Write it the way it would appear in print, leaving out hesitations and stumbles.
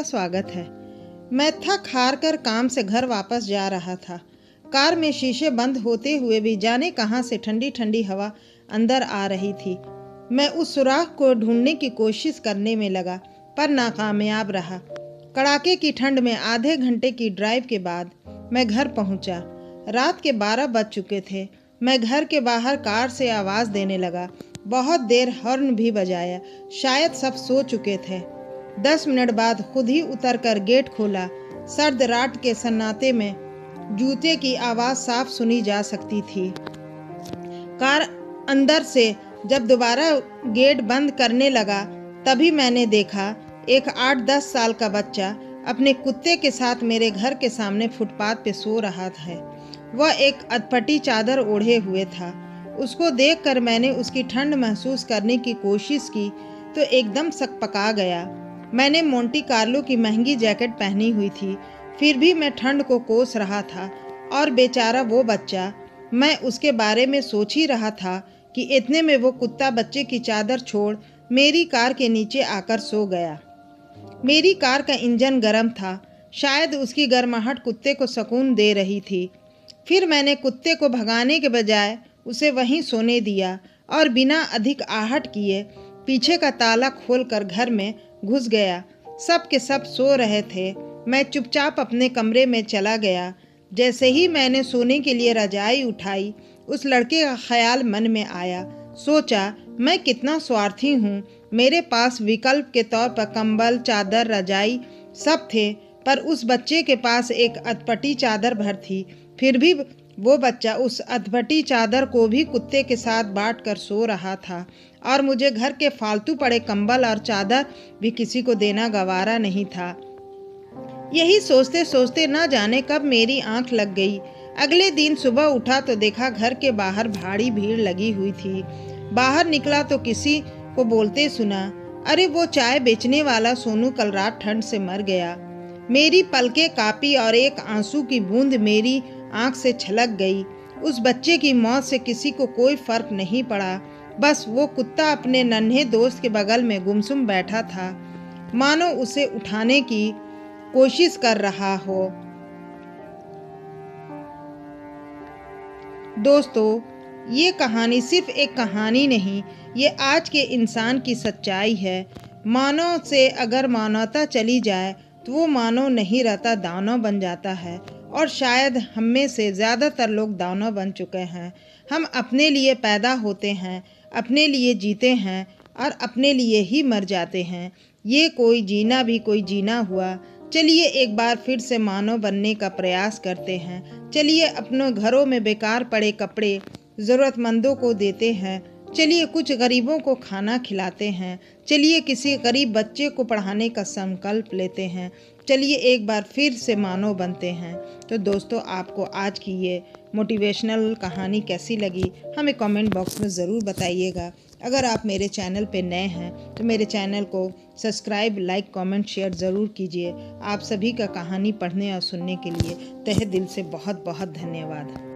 स्वागत है। मैं थक हार कर काम से घर वापस जा रहा था। कार में शीशे बंद होते हुए भी जाने कहां से ठंडी ठंडी हवा अंदर आ रही थी। मैं उस सुराख को ढूंढने की कोशिश करने में लगा, पर नाकामयाब रहा। कड़ाके की ठंड में आधे घंटे की ड्राइव के बाद मैं घर पहुंचा। रात के 12 बज चुके थे। मैं घर के बाहर कार से आवाज देने लगा। बहुत देर हॉर्न भी बजाया, शायद सब सो चुके थे। 10 मिनट बाद खुद ही उतरकर गेट खोला। सर्द रात के सन्नाटे में जूते की आवाज साफ सुनी जा सकती थी। कार अंदर से जब दोबारा गेट बंद करने लगा, तभी मैंने देखा एक 8-10 साल का बच्चा अपने कुत्ते के साथ मेरे घर के सामने फुटपाथ पे सो रहा है। वह एक अटपटी चादर ओढ़े हुए था। उसको देखकर मैंने उसकी ठंड महसूस करने की कोशिश की तो एकदम सकपका गया। मैंने मोंटी कार्लो की महंगी जैकेट पहनी हुई थी, फिर भी मैं ठंड को कोस रहा था। और बेचारा वो बच्चा, मैं उसके बारे में सोच ही रहा था कि इतने में वो कुत्ता बच्चे की चादर छोड़ मेरी कार के नीचे आकर सो गया। मेरी कार का इंजन गर्म था, शायद उसकी गर्माहट कुत्ते को सुकून दे रही थी। फिर मैंने कुत्ते को भगाने के बजाय उसे वहीं सोने दिया और बिना अधिक आहट किए पीछे का ताला खोलकर घर में घुस गया। सब के सब सो रहे थे। मैं चुपचाप अपने कमरे में चला गया। जैसे ही मैंने सोने के लिए रजाई उठाई, उस लड़के का ख्याल मन में आया। सोचा, मैं कितना स्वार्थी हूँ। मेरे पास विकल्प के तौर पर कंबल, चादर, रजाई सब थे, पर उस बच्चे के पास एक अटपटी चादर भर थी। फिर भी वो बच्चा उस अटपटी चादर को भी कुत्ते के साथ बांट कर सो रहा था, और मुझे घर के फालतू पड़े कंबल और चादर भी किसी को देना गवारा नहीं था। यही सोचते सोचते न जाने कब मेरी आंख लग गई। अगले दिन सुबह उठा तो देखा घर के बाहर भारी भीड़ लगी हुई थी। बाहर निकला तो किसी को बोलते सुना, अरे वो चाय बेचने वाला सोनू कल रात ठंड से मर गया। मेरी पलकें कांपी और एक आंसू की बूंद मेरी आंख से छलक गई। उस बच्चे की मौत से किसी को कोई फर्क नहीं पड़ा। बस वो कुत्ता अपने नन्हे दोस्त के बगल में गुमसुम बैठा था, मानो उसे उठाने की कोशिश कर रहा हो। दोस्तों, ये कहानी सिर्फ एक कहानी नहीं, ये आज के इंसान की सच्चाई है। मानव से अगर मानवता चली जाए तो वो मानव नहीं रहता, दानव बन जाता है। और शायद हम में से ज़्यादातर लोग दानव बन चुके हैं। हम अपने लिए पैदा होते हैं, अपने लिए जीते हैं और अपने लिए ही मर जाते हैं। ये कोई जीना भी कोई जीना हुआ। चलिए एक बार फिर से मानव बनने का प्रयास करते हैं। चलिए अपने घरों में बेकार पड़े कपड़े ज़रूरतमंदों को देते हैं। चलिए कुछ गरीबों को खाना खिलाते हैं। चलिए किसी गरीब बच्चे को पढ़ाने का संकल्प लेते हैं। चलिए एक बार फिर से मानव बनते हैं। तो दोस्तों, आपको आज की ये मोटिवेशनल कहानी कैसी लगी, हमें कमेंट बॉक्स में ज़रूर बताइएगा। अगर आप मेरे चैनल पे नए हैं तो मेरे चैनल को सब्सक्राइब, लाइक, कमेंट, शेयर ज़रूर कीजिए। आप सभी का कहानी पढ़ने और सुनने के लिए तहे दिल से बहुत बहुत धन्यवाद।